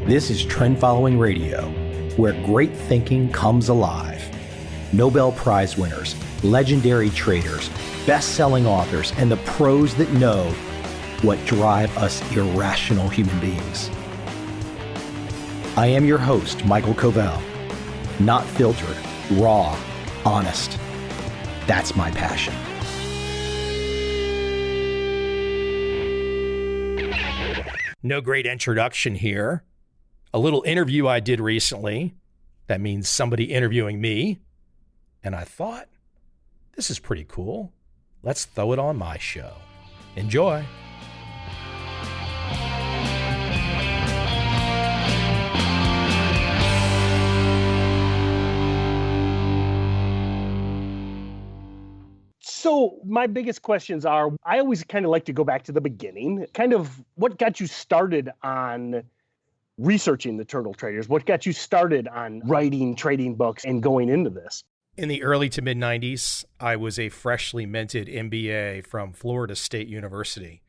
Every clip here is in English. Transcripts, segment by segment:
This is Trend Following Radio, where great thinking comes alive. Nobel Prize winners, legendary traders, best-selling authors, and the pros that know what drive us irrational human beings. I am your host, Michael Covel. Not filtered, raw, honest. That's my passion. No great introduction here. A little interview I did recently. That means somebody interviewing me. And I thought, this is pretty cool. Let's throw it on my show. Enjoy. So my biggest questions are, I always kind of like to go back to the beginning, kind of what got you started on researching the turtle traders? What got you started on writing trading books and going into this? In the early to mid 90s, I was a freshly minted MBA from Florida State University.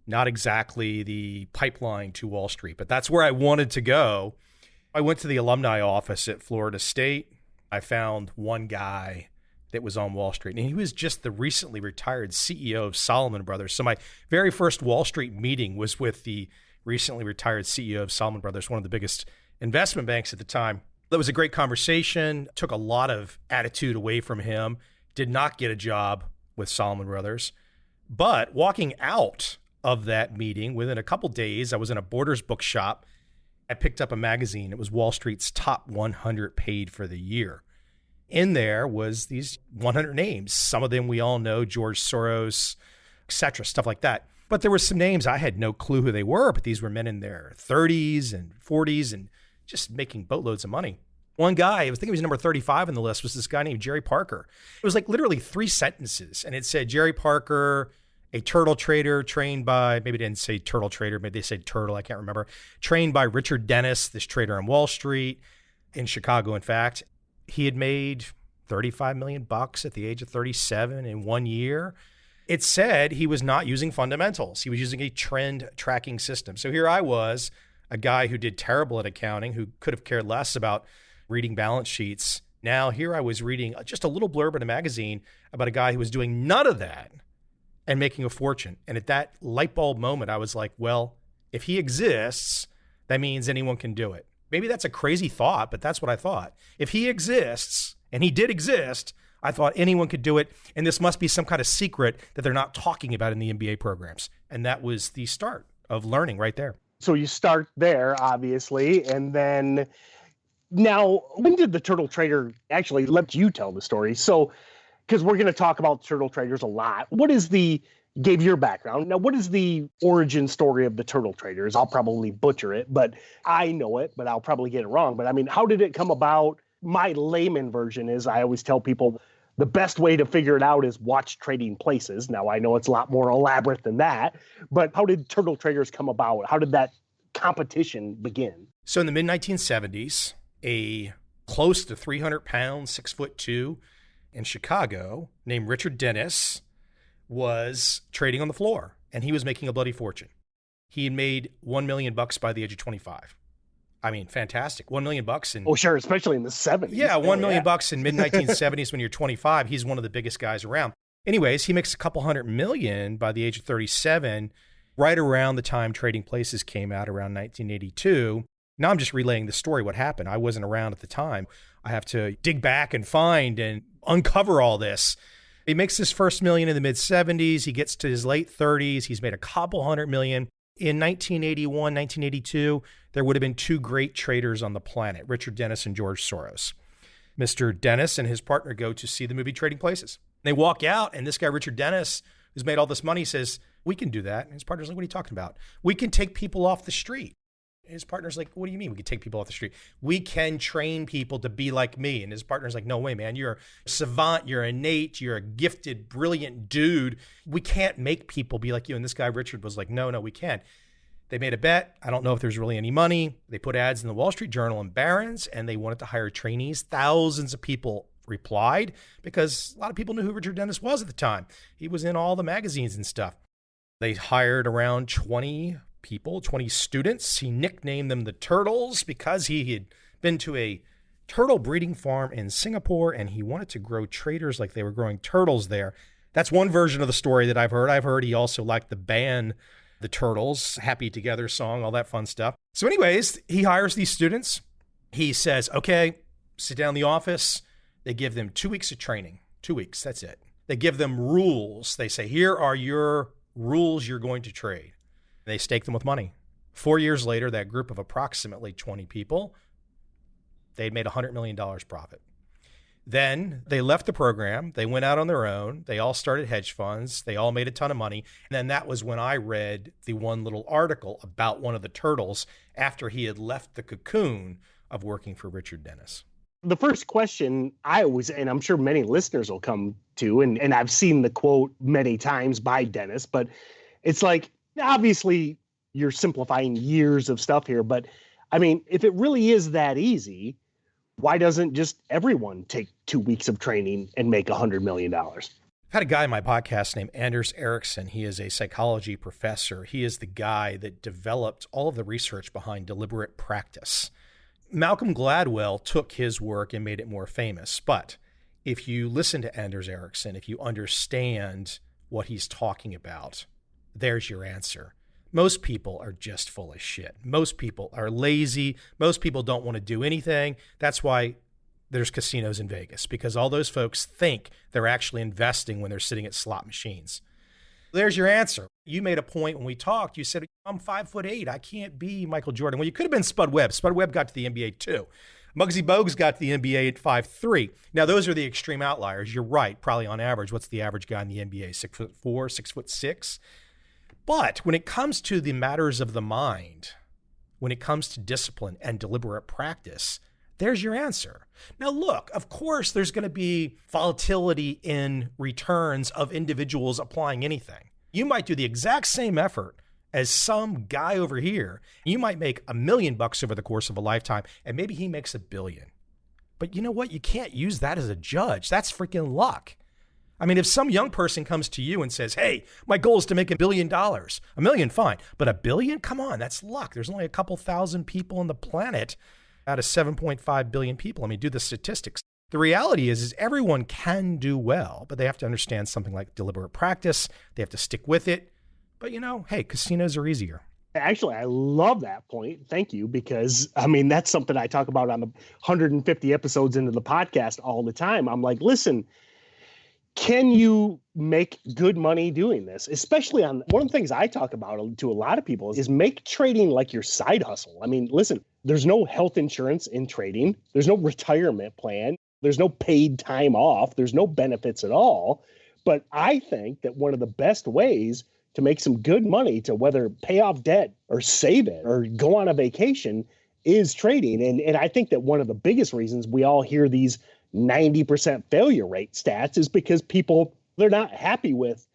Not exactly the pipeline to Wall Street, but that's where I wanted to go. I went to the alumni office at Florida State. I found one guy that was on Wall Street, and he was just the recently retired CEO of Salomon Brothers. So my very first Wall Street meeting was with the recently retired CEO of Salomon Brothers, one of the biggest investment banks at the time. That was a great conversation, took a lot of attitude away from him, did not get a job with Salomon Brothers. But walking out of that meeting, within a couple days, I was in a Borders bookshop. I picked up a magazine. It was Wall Street's top 100 paid for the year. In there was these 100 names. Some of them we all know, George Soros, etc., stuff like that. But there were some names I had no clue who they were, but these were men in their 30s and 40s and just making boatloads of money. One guy, I was thinking he was number 35 on the list, was this guy named Jerry Parker. It was like literally 3 sentences, and it said, Jerry Parker, a turtle trader trained by, maybe they didn't say turtle trader, maybe they said turtle, I can't remember, trained by Richard Dennis, this trader on Wall Street, in Chicago, in fact. He had made $35 million at the age of 37 in 1 year. It said he was not using fundamentals. He was using a trend tracking system. So here I was, a guy who did terrible at accounting, who could have cared less about reading balance sheets. Now here I was reading just a little blurb in a magazine about a guy who was doing none of that and making a fortune. And at that light bulb moment, I was like, well, if he exists, that means anyone can do it. Maybe that's a crazy thought, but that's what I thought. If he exists, and he did exist, I thought anyone could do it, and this must be some kind of secret that they're not talking about in the MBA programs. And that was the start of learning right there. So you start there, obviously, and then now, when did the turtle trader actually let you tell the story? So, because we're going to talk about turtle traders a lot. Gave your background. Now, what is the origin story of the turtle traders? I'll probably butcher it, but I know it, but I'll probably get it wrong. But I mean, how did it come about? My layman version is, I always tell people the best way to figure it out is watch Trading Places. Now, I know it's a lot more elaborate than that, but how did turtle traders come about? How did that competition begin? So in the mid-1970s, a close to 300 pounds, 6'2" in Chicago named Richard Dennis was trading on the floor, and he was making a bloody fortune. He had made $1 million by the age of 25. I mean, fantastic. $1 million in... Oh, sure, especially in the 70s. Yeah, $1 million in mid-1970s when you're 25. He's one of the biggest guys around. Anyways, he makes a couple $100 million by the age of 37, right around the time Trading Places came out, around 1982. Now I'm just relaying the story, what happened. I wasn't around at the time. I have to dig back and find and uncover all this. He makes his first million in the mid-70s. He gets to his late 30s. He's made a couple $100 million. In 1981, 1982, there would have been 2 great traders on the planet, Richard Dennis and George Soros. Mr. Dennis and his partner go to see the movie Trading Places. They walk out, and this guy, Richard Dennis, who's made all this money, says, we can do that. And his partner's like, what are you talking about? We can take people off the street. His partner's like, what do you mean we can take people off the street? We can train people to be like me. And his partner's like, no way, man. You're a savant. You're innate. You're a gifted, brilliant dude. We can't make people be like you. And this guy, Richard, was like, no, we can't. They made a bet. I don't know if there's really any money. They put ads in the Wall Street Journal and Barron's, and they wanted to hire trainees. Thousands of people replied because a lot of people knew who Richard Dennis was at the time. He was in all the magazines and stuff. They hired around 20 people, 20 students. He nicknamed them the Turtles because he had been to a turtle breeding farm in Singapore and he wanted to grow traders like they were growing turtles there. That's one version of the story that I've heard. I've heard he also liked the band, the Turtles, Happy Together song, all that fun stuff. So anyways, he hires these students. He says, okay, sit down in the office. They give them 2 weeks of training. 2 weeks, that's it. They give them rules. They say, here are your rules you're going to trade. They stake them with money. 4 years later, that group of approximately 20 people, they'd made $100 million profit. Then they left the program. They went out on their own. They all started hedge funds. They all made a ton of money. And then that was when I read the one little article about one of the turtles after he had left the cocoon of working for Richard Dennis. The first question I always, and I'm sure many listeners will come to, and I've seen the quote many times by Dennis, but it's like, obviously you're simplifying years of stuff here, but I mean, if it really is that easy, why doesn't just everyone take 2 weeks of training and make $100 million? I've had a guy in my podcast named Anders Ericsson. He is a psychology professor. He is the guy that developed all of the research behind deliberate practice. Malcolm Gladwell took his work and made it more famous. But if you listen to Anders Ericsson, if you understand what he's talking about, there's your answer. Most people are just full of shit. Most people are lazy. Most people don't want to do anything. That's why there's casinos in Vegas, because all those folks think they're actually investing when they're sitting at slot machines. There's your answer. You made a point when we talked. You said, I'm 5'8". I can't be Michael Jordan. Well, you could have been Spud Webb. Spud Webb got to the NBA too. Muggsy Bogues got to the NBA at 5'3". Now, those are the extreme outliers. You're right. Probably on average, what's the average guy in the NBA? 6'4", 6'6"? But when it comes to the matters of the mind, when it comes to discipline and deliberate practice, there's your answer. Now, look, of course, there's going to be volatility in returns of individuals applying anything. You might do the exact same effort as some guy over here. You might make $1 million over the course of a lifetime, and maybe he makes $1 billion. But you know what? You can't use that as a judge. That's freaking luck. I mean, if some young person comes to you and says, hey, my goal is to make $1 billion, $1 million, fine. But $1 billion? Come on, that's luck. There's only a couple thousand people on the planet out of 7.5 billion people. I mean, do the statistics. The reality is everyone can do well, but they have to understand something like deliberate practice. They have to stick with it. But, you know, hey, casinos are easier. Actually, I love that point. Thank you. Because, I mean, that's something I talk about on the 150 episodes into the podcast all the time. I'm like, listen, can you make good money doing this? Especially on one of the things I talk about to a lot of people is make trading like your side hustle. I mean, listen, there's no health insurance in trading. There's no retirement plan. There's no paid time off. There's no benefits at all. But I think that one of the best ways to make some good money, to whether pay off debt or save it or go on a vacation, is trading. And I think that one of the biggest reasons we all hear these 90% failure rate stats is because people, they're not happy with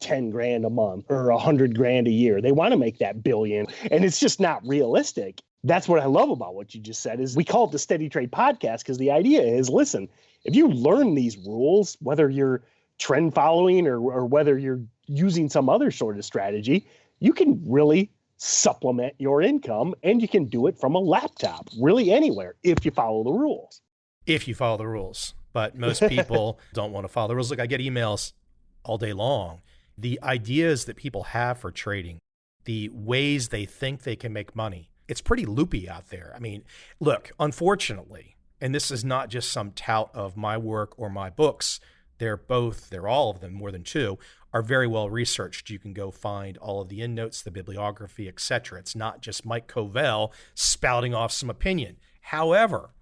10 grand a month or 100 grand a year. They want to make that billion, and it's just not realistic. That's what I love about what you just said is we call it the Steady Trade Podcast, because the idea is, listen, if you learn these rules, whether you're trend following or whether you're using some other sort of strategy, you can really supplement your income, and you can do it from a laptop, really anywhere, if you follow the rules. If you follow the rules. But most people don't want to follow the rules. Look, I get emails all day long. The ideas that people have for trading, the ways they think they can make money, it's pretty loopy out there. I mean, look, unfortunately, and this is not just some tout of my work or my books, they're all of them, more than two, are very well researched. You can go find all of the endnotes, the bibliography, etc. It's not just Mike Covel spouting off some opinion. However,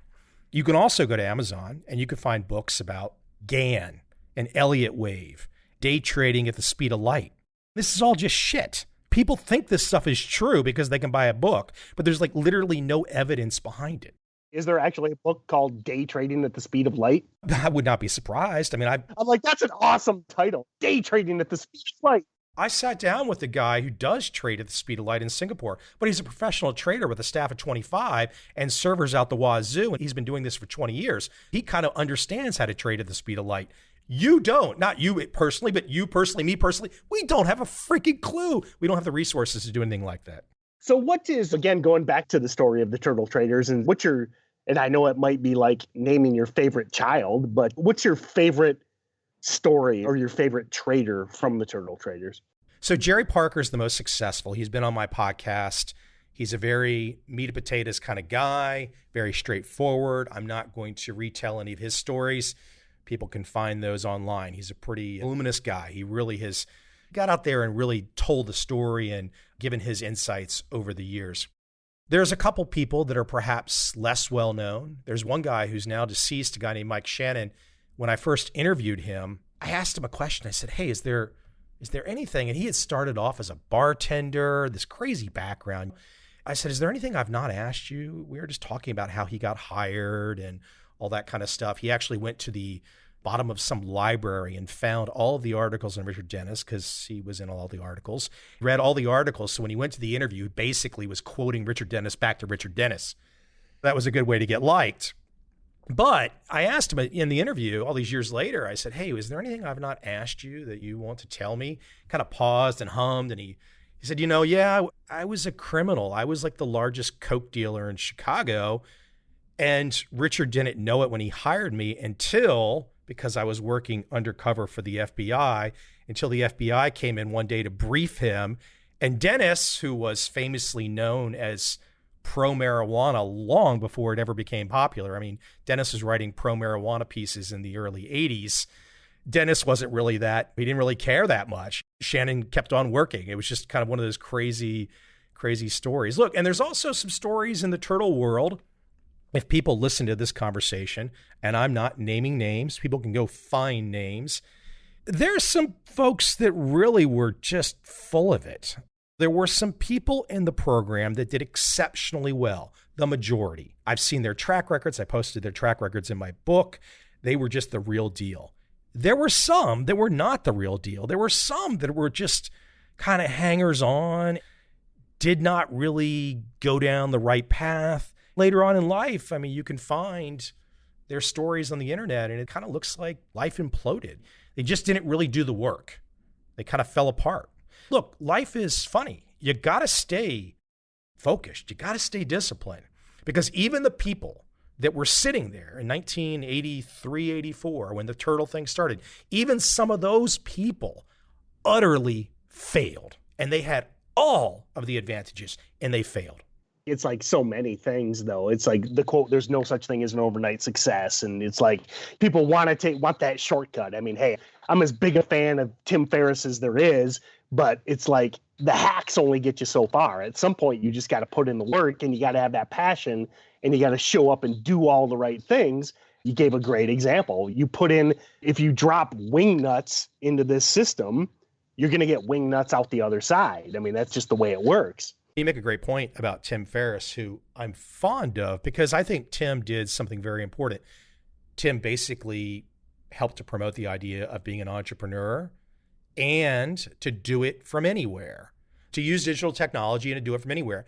you can also go to Amazon and you can find books about Gann and Elliott Wave, day trading at the speed of light. This is all just shit. People think this stuff is true because they can buy a book, but there's like literally no evidence behind it. Is there actually a book called Day Trading at the Speed of Light? I would not be surprised. I mean, I'm like, that's an awesome title. Day Trading at the Speed of Light. I sat down with a guy who does trade at the speed of light in Singapore, but he's a professional trader with a staff of 25 and servers out the wazoo, and he's been doing this for 20 years. He kind of understands how to trade at the speed of light. You don't, not you personally, but you personally, me personally, we don't have a freaking clue. We don't have the resources to do anything like that. So what is, again, going back to the story of the turtle traders, and and I know it might be like naming your favorite child, but what's your favorite story or your favorite trader from the turtle traders? So Jerry Parker's the most successful. He's been on my podcast. He's a very meat and potatoes kind of guy, very straightforward. I'm not going to retell any of his stories. People can find those online. He's a pretty luminous guy. He really has got out there and really told the story and given his insights over the years. There's a couple people that are perhaps less well known. There's one guy who's now deceased, a guy named Mike Shannon. When I first interviewed him, I asked him a question. I said, hey, is there anything? And he had started off as a bartender, this crazy background. I said, is there anything I've not asked you? We were just talking about how he got hired and all that kind of stuff. He actually went to the bottom of some library and found all of the articles on Richard Dennis because he was in all the articles, read all the articles. So when he went to the interview, he basically was quoting Richard Dennis back to Richard Dennis. That was a good way to get liked. But I asked him in the interview all these years later, I said, hey, is there anything I've not asked you that you want to tell me? Kind of paused and hummed. And he said, yeah, I was a criminal. I was like the largest coke dealer in Chicago. And Richard didn't know it when he hired me because I was working undercover for the FBI, until the FBI came in one day to brief him. And Dennis, who was famously known as pro-marijuana long before it ever became popular. I mean, Dennis was writing pro-marijuana pieces in the early 80s. Dennis wasn't really that, he didn't really care that much. Shannon kept on working. It was just kind of one of those crazy stories. Look, and there's also some stories in the turtle world. If people listen to this conversation, and I'm not naming names, people can go find names. There's some folks that really were just full of it. There were some people in the program that did exceptionally well, the majority. I've seen their track records. I posted their track records in my book. They were just the real deal. There were some that were not the real deal. There were some that were just kind of hangers on, did not really go down the right path. Later on in life, I mean, you can find their stories on the internet, and it kind of looks like life imploded. They just didn't really do the work. They kind of fell apart. Look, life is funny. You got to stay focused. You got to stay disciplined, because even the people that were sitting there in 1983, 84, when the turtle thing started, even some of those people utterly failed, and they had all of the advantages and they failed. It's like so many things, though. It's like the quote, there's no such thing as an overnight success. And it's like people want that shortcut. I mean, hey, I'm as big a fan of Tim Ferriss as there is, but it's like the hacks only get you so far. At some point, you just got to put in the work, and you got to have that passion, and you got to show up and do all the right things. You gave a great example. You put in, if you drop wing nuts into this system, you're going to get wing nuts out the other side. I mean, that's just the way it works. You make a great point about Tim Ferriss, who I'm fond of, because I think Tim did something very important. Tim basically helped to promote the idea of being an entrepreneur and to do it from anywhere, to use digital technology and to do it from anywhere.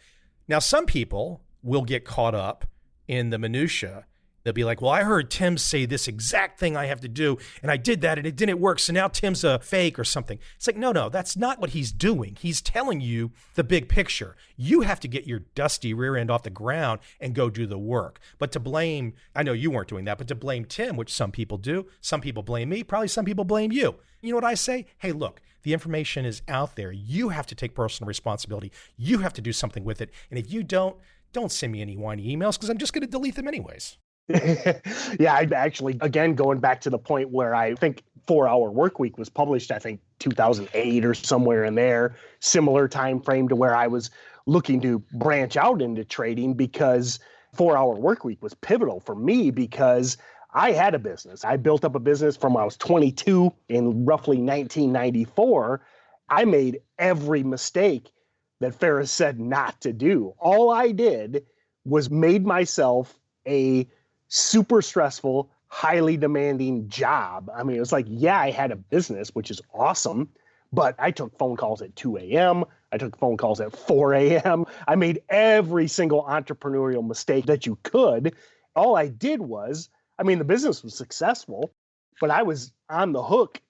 Now, some people will get caught up in the minutia. They'll be like, well, I heard Tim say this exact thing I have to do, and I did that, and it didn't work, so now Tim's a fake or something. It's like, no, that's not what he's doing. He's telling you the big picture. You have to get your dusty rear end off the ground and go do the work. But to blame, I know you weren't doing that, but to blame Tim, which some people do, some people blame me, probably some people blame you. You know what I say? Hey, look, the information is out there. You have to take personal responsibility. You have to do something with it. And if you don't send me any whiny emails, because I'm just going to delete them anyways. Yeah, I actually, again, going back to the point where I think 4 Hour Workweek was published, I think 2008 or somewhere in there, similar time frame to where I was looking to branch out into trading, because 4 Hour Workweek was pivotal for me, because I had a business. I built up a business from when I was 22 in roughly 1994. I made every mistake that Ferriss said not to do. All I did was made myself a super stressful, highly demanding job. I mean, it was like, yeah, I had a business, which is awesome, but I took phone calls at 2 a.m. I took phone calls at 4 a.m. I made every single entrepreneurial mistake that you could. All I did was, I mean, the business was successful, but I was on the hook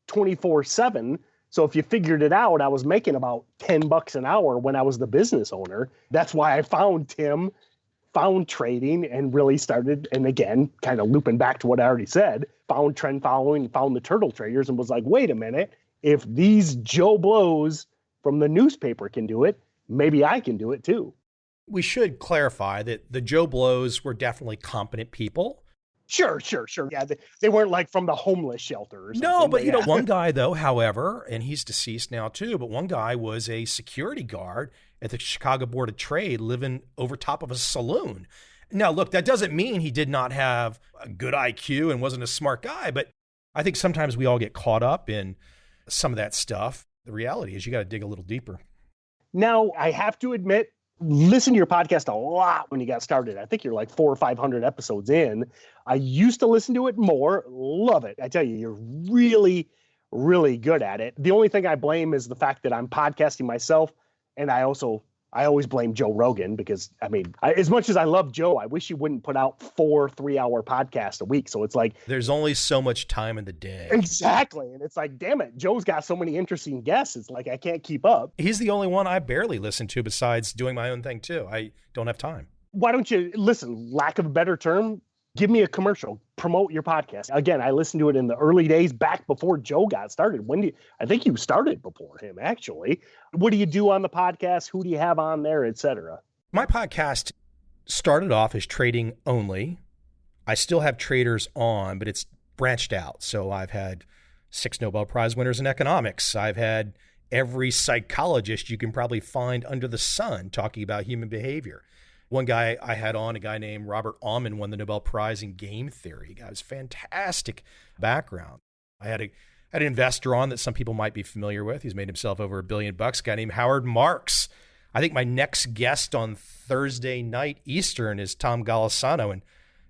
24/7. So if you figured it out, I was making about $10 an hour when I was the business owner. That's why I found Tim, found trading, and really started, and again, kind of looping back to what I already said, found trend following, found the turtle traders, and was like, wait a minute, if these Joe Blows from the newspaper can do it, maybe I can do it too. We should clarify that the Joe Blows were definitely competent people. Sure. Yeah, they weren't like from the homeless shelter or something. No, but one guy though, however, and he's deceased now too, but one guy was a security guard at the Chicago Board of Trade living over top of a saloon. Now, look, that doesn't mean he did not have a good IQ and wasn't a smart guy, but I think sometimes we all get caught up in some of that stuff. The reality is you got to dig a little deeper. Now, I have to admit, listen to your podcast a lot when you got started. I think you're like 400 or 500 episodes in. I used to listen to it more. Love it. I tell you, you're really, really good at it. The only thing I blame is the fact that I'm podcasting myself. And I always blame Joe Rogan because, as much as I love Joe, I wish he wouldn't put out 4 3-hour podcasts a week. So it's like, there's only so much time in the day. Exactly. And it's like, damn it, Joe's got so many interesting guests. It's like, I can't keep up. He's the only one I barely listen to besides doing my own thing too. I don't have time. Why don't you listen, lack of a better term, give me a commercial, promote your podcast. Again, I listened to it in the early days back before Joe got started. I think you started before him, actually. What do you do on the podcast? Who do you have on there, et cetera? My podcast started off as trading only. I still have traders on, but it's branched out. So I've had 6 Nobel Prize winners in economics. I've had every psychologist you can probably find under the sun talking about human behavior. One guy I had on, a guy named Robert Aumann, won the Nobel Prize in game theory. He has fantastic background. I had an investor on that some people might be familiar with. He's made himself over $1 billion, a guy named Howard Marks. I think my next guest on Thursday night Eastern is Tom Golisano, and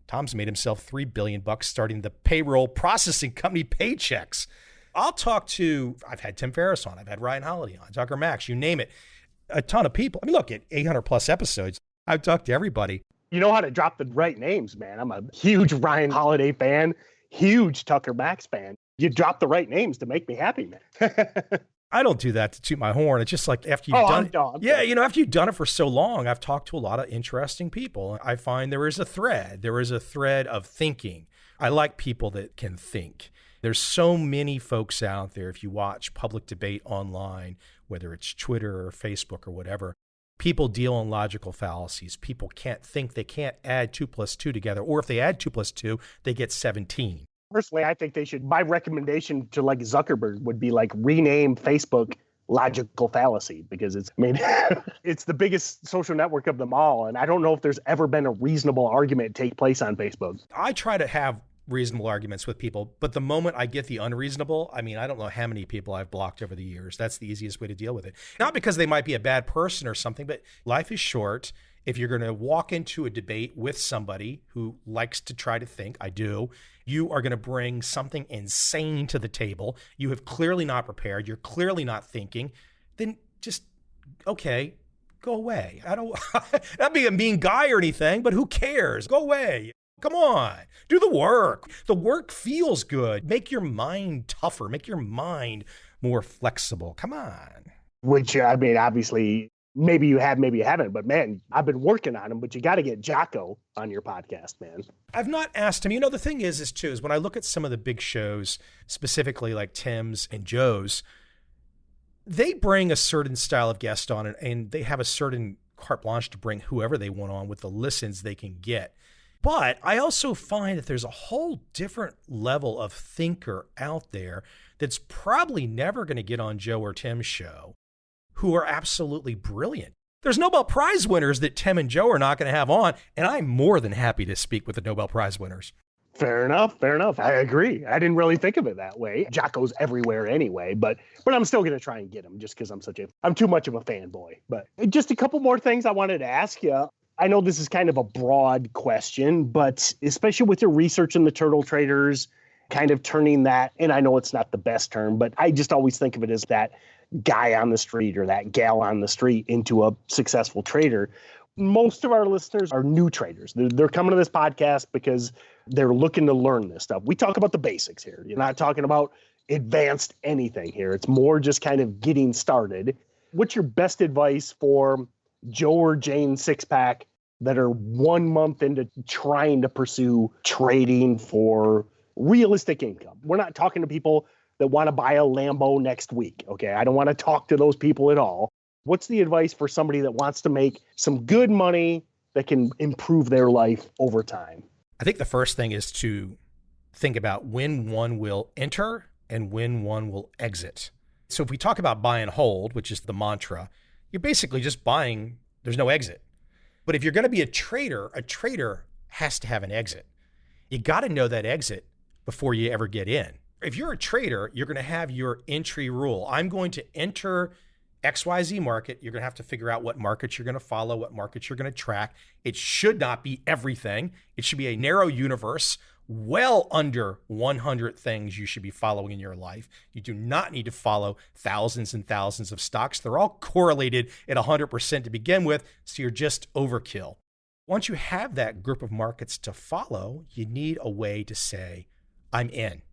Tom's made himself $3 billion starting the payroll processing company Paychex. I've had Tim Ferriss on, I've had Ryan Holiday on, Tucker Max, you name it, a ton of people. Look, at 800 plus episodes, I've talked to everybody. You know how to drop the right names, man. I'm a huge Ryan Holiday fan, huge Tucker Max fan. You drop the right names to make me happy, man. I don't do that to toot my horn. It's just like after you've done it. After you've done it for so long, I've talked to a lot of interesting people. I find there is a thread. There is a thread of thinking. I like people that can think. There's so many folks out there, if you watch public debate online, whether it's Twitter or Facebook or whatever, people deal in logical fallacies. People can't think. They can't add 2 + 2 together. Or if they add 2 + 2, they get 17. Personally, I think they should, my recommendation to like Zuckerberg would be like rename Facebook logical fallacy because it's the biggest social network of them all. And I don't know if there's ever been a reasonable argument take place on Facebook. I try to have reasonable arguments with people, but the moment I get the unreasonable, I don't know how many people I've blocked over the years. That's the easiest way to deal with it. Not because they might be a bad person or something, but life is short. If you're going to walk into a debate with somebody who likes to try to think, I do, you are going to bring something insane to the table. You have clearly not prepared. You're clearly not thinking. Then just, okay, go away. I don't, not being a mean guy or anything, but who cares? Go away. Come on, do the work. The work feels good. Make your mind tougher. Make your mind more flexible. Come on. Which, obviously, maybe you have, maybe you haven't. But, man, I've been working on them. But you got to get Jocko on your podcast, man. I've not asked him. The thing is when I look at some of the big shows, specifically like Tim's and Joe's, they bring a certain style of guest on and they have a certain carte blanche to bring whoever they want on with the listens they can get. But I also find that there's a whole different level of thinker out there that's probably never going to get on Joe or Tim's show who are absolutely brilliant. There's Nobel Prize winners that Tim and Joe are not going to have on, and I'm more than happy to speak with the Nobel Prize winners. Fair enough. I agree. I didn't really think of it that way. Jocko's everywhere anyway, but I'm still going to try and get him just because I'm too much of a fanboy. But just a couple more things I wanted to ask you. I know this is kind of a broad question, but especially with your research in the turtle traders, kind of turning that, and I know it's not the best term, but I just always think of it as that guy on the street or that gal on the street into a successful trader. Most of our listeners are new traders. They're coming to this podcast because They're looking to learn this stuff. We talk about the basics here. You're not talking about advanced anything here. It's more just kind of getting started. What's your best advice for Joe or Jane six-pack that are 1 month into trying to pursue trading for realistic income? We're not talking to people that want to buy a Lambo next week, okay? I don't want to talk to those people at all. What's the advice for somebody that wants to make some good money that can improve their life over time? I think the first thing is to think about when one will enter and when one will exit. So if we talk about buy and hold, which is the mantra, you're basically just buying, there's no exit. But if you're going to be a trader has to have an exit. You got to know that exit before you ever get in. If you're a trader, you're going to have your entry rule. I'm going to enter XYZ market. You're going to have to figure out what markets you're going to follow, what markets you're going to track. It should not be everything. It should be a narrow universe, well under 100 things you should be following in your life. You do not need to follow thousands and thousands of stocks. They're all correlated at 100% to begin with, so you're just overkill. Once you have that group of markets to follow, you need a way to say, I'm in.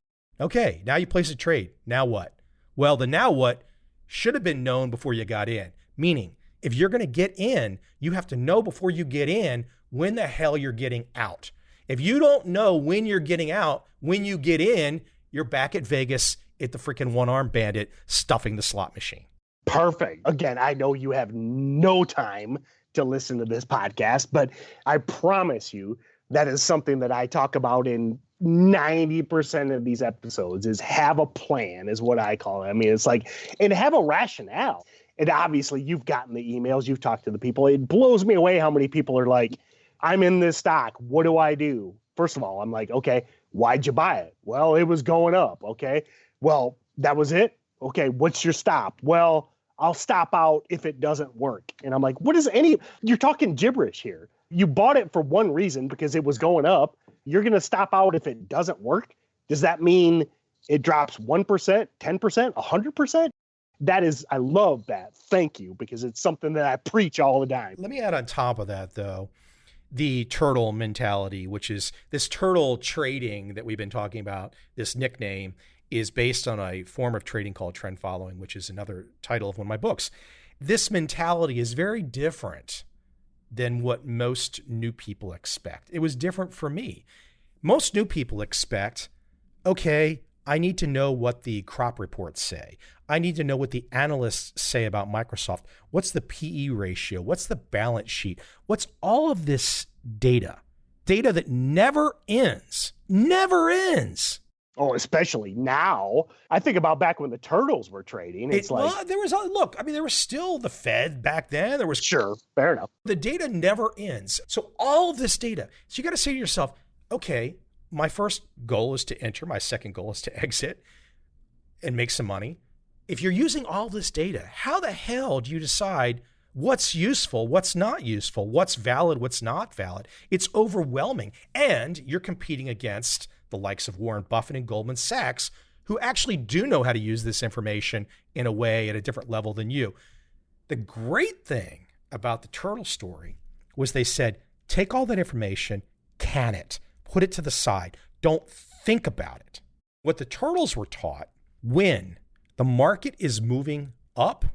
Okay, now you place a trade. Now what? Well, the now what should have been known before you got in. Meaning, if you're going to get in, you have to know before you get in when the hell you're getting out. If you don't know when you're getting out, when you get in, you're back at Vegas at the freaking one-armed bandit stuffing the slot machine. Perfect. Again, I know you have no time to listen to this podcast, but I promise you that is something that I talk about in 90% of these episodes is have a plan is what I call it. I mean, it's like, and have a rationale. And obviously you've gotten the emails, you've talked to the people. It blows me away how many people are like, I'm in this stock. What do I do? First of all, I'm like, okay, why'd you buy it? Well, it was going up. Okay. Well, that was it. Okay. What's your stop? Well, I'll stop out if it doesn't work. And I'm like, you're talking gibberish here. You bought it for one reason because it was going up. You're going to stop out if it doesn't work. Does that mean it drops 1%, 10%, 100%? I love that. Thank you, because it's something that I preach all the time. Let me add on top of that, though, the turtle mentality, which is this turtle trading that we've been talking about. This nickname is based on a form of trading called trend following, which is another title of one of my books. This mentality is very different than what most new people expect. It was different for me. Most new people expect, okay, I need to know what the crop reports say. I need to know what the analysts say about Microsoft. What's the PE ratio? What's the balance sheet? What's all of this data? Data that never ends. Never ends. Oh, especially now. I think about back when the turtles were trading. There was still the Fed back then. Sure, fair enough. The data never ends. So all of this data. So you got to say to yourself, okay, my first goal is to enter. My second goal is to exit and make some money. If you're using all this data, how the hell do you decide what's useful, what's not useful, what's valid, what's not valid? It's overwhelming. And you're competing against the likes of Warren Buffett and Goldman Sachs, who actually do know how to use this information in a way at a different level than you. The great thing about the turtle story was they said, take all that information, can it, put it to the side. Don't think about it. What the turtles were taught, when the market is moving up,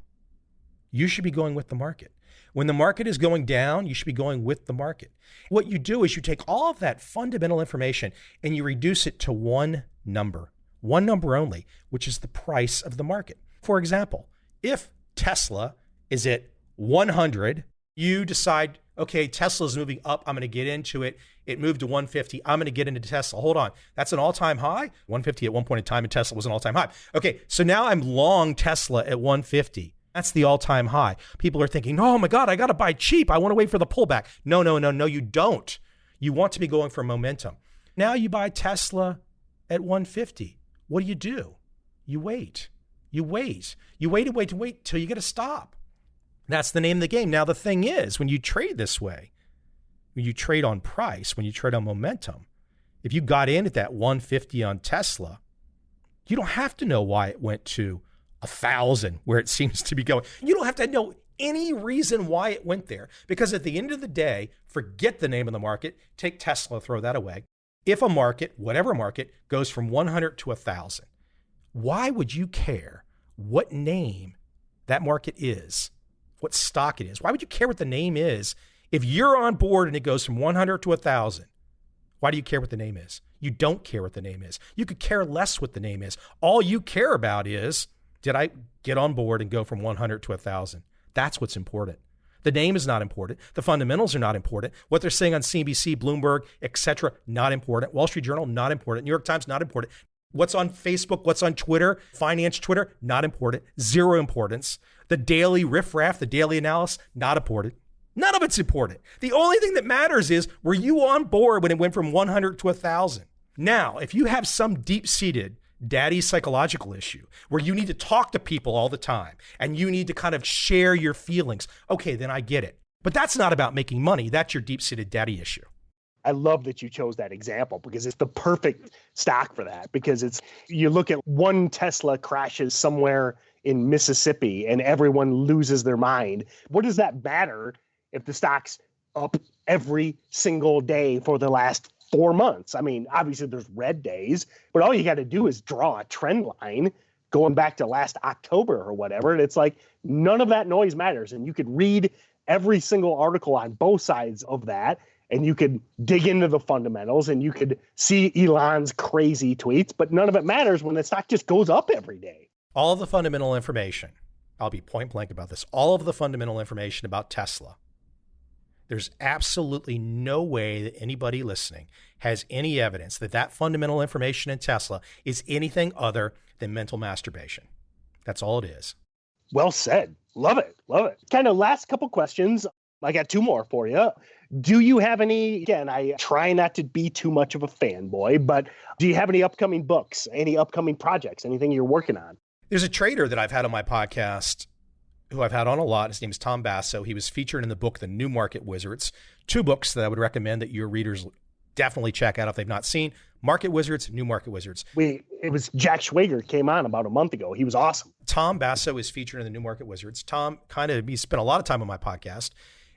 you should be going with the market. When the market is going down, you should be going with the market. What you do is you take all of that fundamental information and you reduce it to one number only, which is the price of the market. For example, if Tesla is at 100, you decide, okay, Tesla is moving up. I'm going to get into it. It moved to 150. I'm going to get into Tesla. Hold on. That's an all-time high? 150 at one point in time, and Tesla was an all-time high. Okay, so now I'm long Tesla at 150. That's the all-time high. People are thinking, oh my God, I got to buy cheap. I want to wait for the pullback. No, you don't. You want to be going for momentum. Now you buy Tesla at 150. What do? You wait. You wait till you get a stop. That's the name of the game. Now, the thing is, when you trade this way, when you trade on price, when you trade on momentum, if you got in at that 150 on Tesla, you don't have to know why it went to 1,000 where it seems to be going. You don't have to know any reason why it went there, because at the end of the day, forget the name of the market, take Tesla, throw that away. If a market, whatever market, goes from 100 to 1,000, why would you care what name that market is, what stock it is? Why would you care what the name is? If you're on board and it goes from 100 to 1,000, why do you care what the name is? You don't care what the name is. You could care less what the name is. All you care about is, did I get on board and go from 100 to 1,000? That's what's important. The name is not important. The fundamentals are not important. What they're saying on CNBC, Bloomberg, etc., not important. Wall Street Journal, not important. New York Times, not important. What's on Facebook, what's on Twitter, finance Twitter, not important. Zero importance. The daily riffraff, the daily analysis, not important. None of it's important. The only thing that matters is, were you on board when it went from 100 to 1,000? Now, if you have some deep-seated daddy psychological issue where you need to talk to people all the time and you need to kind of share your feelings, okay, then I get it. But that's not about making money. That's your deep-seated daddy issue. I love that you chose that example because it's the perfect stock for that. Because it's, you look at one Tesla crashes somewhere in Mississippi and everyone loses their mind. What does that matter if the stock's up every single day for the last 4 months? I mean, obviously there's red days, but all you got to do is draw a trend line going back to last October or whatever. And it's like, none of that noise matters. And you could read every single article on both sides of that. And you could dig into the fundamentals and you could see Elon's crazy tweets, but none of it matters when the stock just goes up every day. All of the fundamental information, I'll be point blank about this, all of the fundamental information about Tesla, there's absolutely no way that anybody listening has any evidence that that fundamental information in Tesla is anything other than mental masturbation. That's all it is. Well said. Love it. Love it. Kind of last couple questions. I got two more for you. Do you have any, again, I try not to be too much of a fanboy, but do you have any upcoming books, any upcoming projects, anything you're working on? There's a trader that I've had on my podcast who I've had on a lot. His name is Tom Basso. He was featured in the book, The New Market Wizards. Two books that I would recommend that your readers definitely check out if they've not seen. Market Wizards, New Market Wizards. It was Jack Schwager came on about a month ago. He was awesome. Tom Basso is featured in The New Market Wizards. Tom he spent a lot of time on my podcast.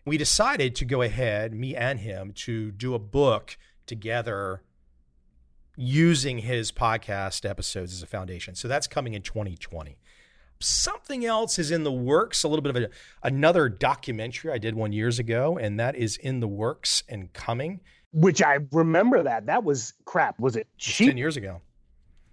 We decided to go ahead, me and him, to do a book together using his podcast episodes as a foundation. So that's coming in 2020. Something else is in the works, a little bit of another documentary I did 1 year ago, and that is in the works and coming. Which I remember that was crap. Was it cheap? 10 years ago.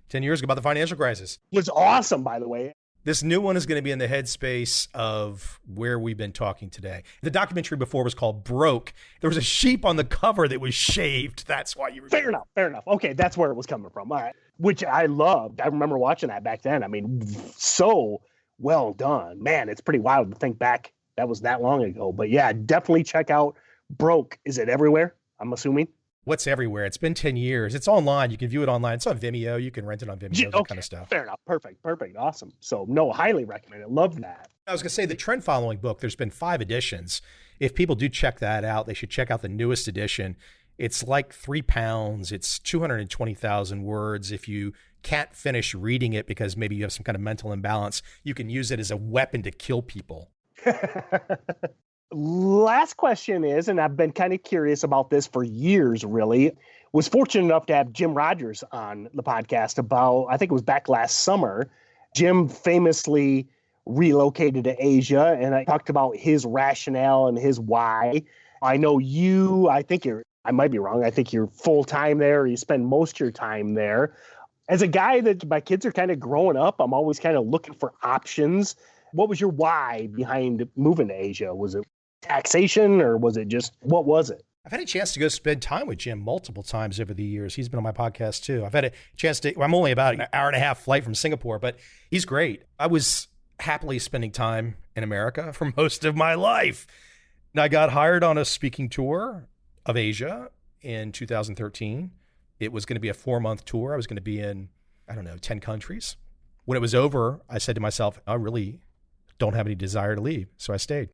10 years ago about the financial crisis. It was awesome, by the way. This new one is going to be in the headspace of where we've been talking today. The documentary before was called Broke. There was a sheep on the cover that was shaved. That's why you were Fair enough. Okay, that's where it was coming from. All right. Which I loved. I remember watching that back then. I mean, so well done. Man, it's pretty wild to think back. That was that long ago. But yeah, definitely check out Broke. Is it everywhere? I'm assuming. What's everywhere? It's been 10 years. It's online. You can view it online. It's on Vimeo. You can rent it on Vimeo, that kind of stuff. Fair enough. Perfect. Awesome. So no, highly recommend it. Love that. I was going to say the trend following book, there's been 5 editions. If people do check that out, they should check out the newest edition. It's like 3 pounds. It's 220,000 words. If you can't finish reading it because maybe you have some kind of mental imbalance, you can use it as a weapon to kill people. Last question is, and I've been kind of curious about this for years, really, was fortunate enough to have Jim Rogers on the podcast about, I think it was back last summer. Jim famously relocated to Asia, and I talked about his rationale and his why. I know I might be wrong. I think you're full-time there, or you spend most of your time there. As a guy that my kids are kind of growing up, I'm always kind of looking for options. What was your why behind moving to Asia? Was it taxation, or was it just, what was it? I've had a chance to go spend time with Jim multiple times over the years. He's been on my podcast too. I've had a chance I'm only about an hour and a half flight from Singapore, but he's great. I was happily spending time in America for most of my life. And I got hired on a speaking tour of Asia in 2013. It was going to be a 4-month tour. I was going to be in, 10 countries. When it was over, I said to myself, I really don't have any desire to leave. So I stayed.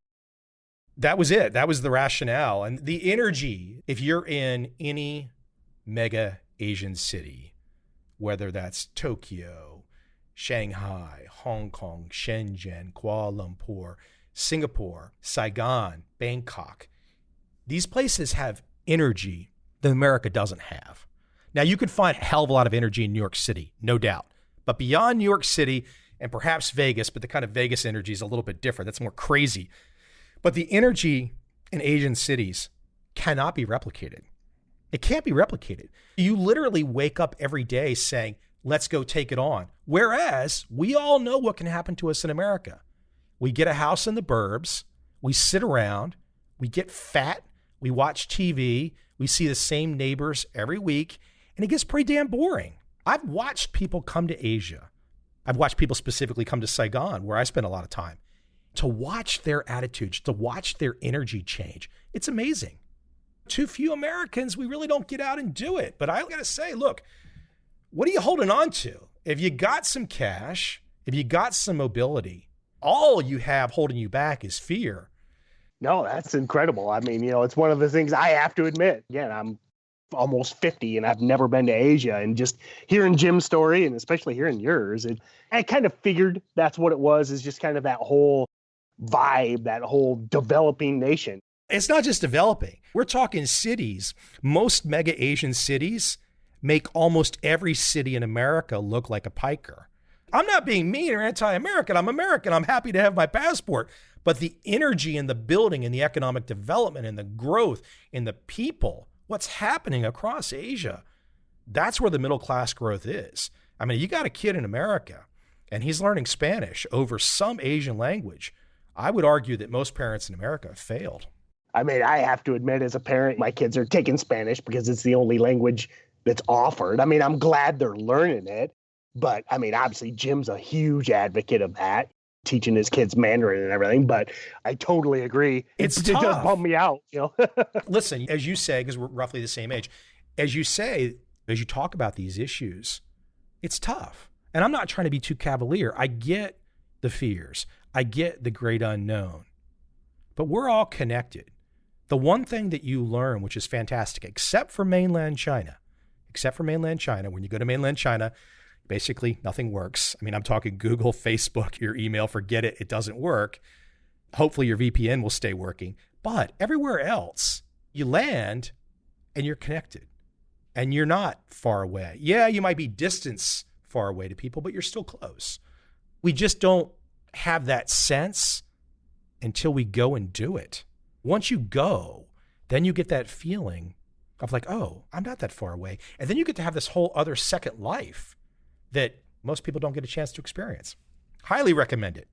That was it. That was the rationale. And the energy, if you're in any mega Asian city, whether that's Tokyo, Shanghai, Hong Kong, Shenzhen, Kuala Lumpur, Singapore, Saigon, Bangkok, these places have energy that America doesn't have. Now, you could find a hell of a lot of energy in New York City, no doubt. But beyond New York City and perhaps Vegas, but the kind of Vegas energy is a little bit different. That's more crazy. But the energy in Asian cities cannot be replicated. It can't be replicated. You literally wake up every day saying, let's go take it on. Whereas we all know what can happen to us in America. We get a house in the burbs, we sit around, we get fat, we watch TV, we see the same neighbors every week, and it gets pretty damn boring. I've watched people come to Asia. I've watched people specifically come to Saigon, where I spend a lot of time, to watch their attitudes, to watch their energy change. It's amazing. Too few Americans, we really don't get out and do it. But I got to say, look, what are you holding on to? If you got some cash, if you got some mobility, all you have holding you back is fear. No, that's incredible. I mean, it's one of the things I have to admit. Again, I'm almost 50 and I've never been to Asia, and just hearing Jim's story and especially hearing yours, I kind of figured that's what it was, is just kind of that whole vibe, that whole developing nation. It's not just developing. We're talking cities. Most mega Asian cities make almost every city in America look like a piker. I'm not being mean or anti-American. I'm American. I'm happy to have my passport. But the energy in the building and the economic development and the growth in the people, what's happening across Asia, that's where the middle class growth is. I mean, you got a kid in America and he's learning Spanish over some Asian language. I would argue that most parents in America have failed. I mean, I have to admit, as a parent, my kids are taking Spanish because it's the only language that's offered. I mean, I'm glad they're learning it. But I mean, obviously, Jim's a huge advocate of that, teaching his kids Mandarin and everything. But I totally agree. It does bum me out, Listen, as you say, because we're roughly the same age, as you say, as you talk about these issues, it's tough. And I'm not trying to be too cavalier. I get the fears. I get the great unknown. But we're all connected. The one thing that you learn, which is fantastic, except for mainland China, when you go to mainland China, basically nothing works. I mean, I'm talking Google, Facebook, your email, forget it. It doesn't work. Hopefully your VPN will stay working. But everywhere else, you land and you're connected and you're not far away. Yeah, you might be distance far away to people, but you're still close. We just don't have that sense until we go and do it. Once you go, then you get that feeling of like, oh, I'm not that far away. And then you get to have this whole other second life that most people don't get a chance to experience. Highly recommend it.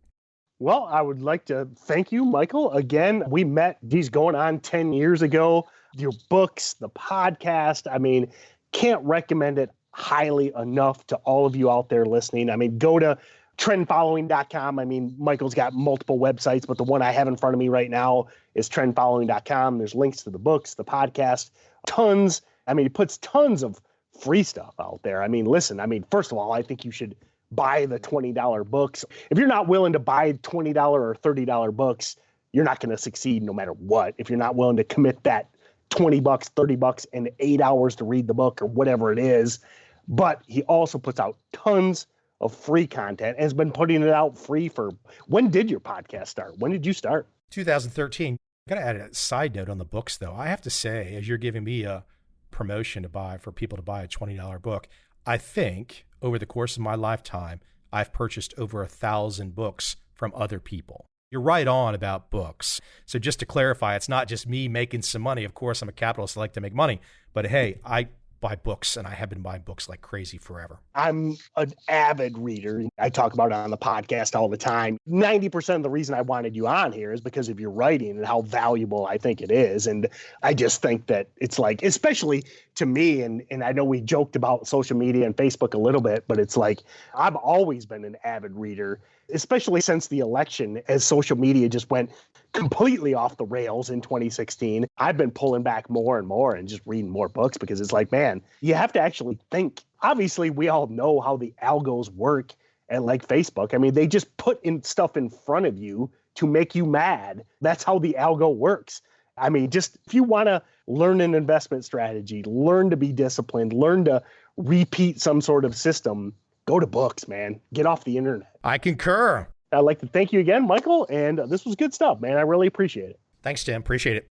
Well, I would like to thank you, Michael. Again, we met, geez, going on 10 years ago. Your books, the podcast, I mean, can't recommend it highly enough to all of you out there listening. I mean, go to trendfollowing.com. I mean, Michael's got multiple websites, but the one I have in front of me right now is trendfollowing.com. There's links to the books, the podcast, tons. I mean, he puts tons of free stuff out there. I mean, listen, first of all, I think you should buy the $20 books. If you're not willing to buy $20 or $30 books, you're not going to succeed no matter what. If you're not willing to commit that $20, $30 and 8 hours to read the book or whatever it is. But he also puts out tons of free content and has been putting it out free for, when did your podcast start? When did you start? 2013. I got to add a side note on the books though. I have to say, as you're giving me a promotion to buy for people to buy a $20 book, I think over the course of my lifetime, I've purchased over 1,000 books from other people. You're right on about books. So just to clarify, it's not just me making some money. Of course, I'm a capitalist. I like to make money. But hey, I buy books and I have been buying books like crazy forever. I'm an avid reader. I talk about it on the podcast all the time. 90% of the reason I wanted you on here is because of your writing and how valuable I think it is. And I just think that it's like, especially to me, and I know we joked about social media and Facebook a little bit, but it's like, I've always been an avid reader, especially since the election, as social media just went completely off the rails in 2016. I've been pulling back more and more and just reading more books because it's like, man, you have to actually think. Obviously, we all know how the algos work at like Facebook. I mean, they just put in stuff in front of you to make you mad. That's how the algo works. I mean, just if you want to learn an investment strategy, learn to be disciplined, learn to repeat some sort of system, go to books, man. Get off the internet. I concur. I'd like to thank you again, Michael, and this was good stuff, man. I really appreciate it. Thanks, Tim. Appreciate it.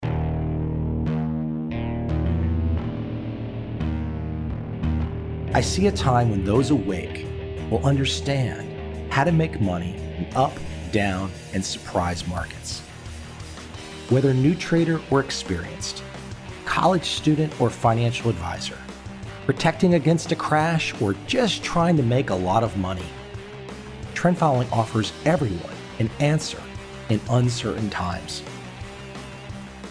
I see a time when those awake will understand how to make money in up, down, and surprise markets. Whether new trader or experienced, college student or financial advisor, protecting against a crash or just trying to make a lot of money, trend following offers everyone an answer in uncertain times.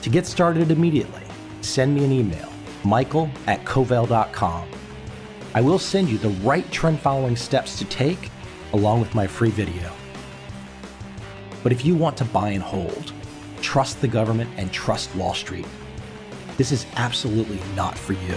To get started immediately, send me an email, michael@covel.com. I will send you the right trend following steps to take along with my free video. But if you want to buy and hold, trust the government and trust Wall Street, this is absolutely not for you.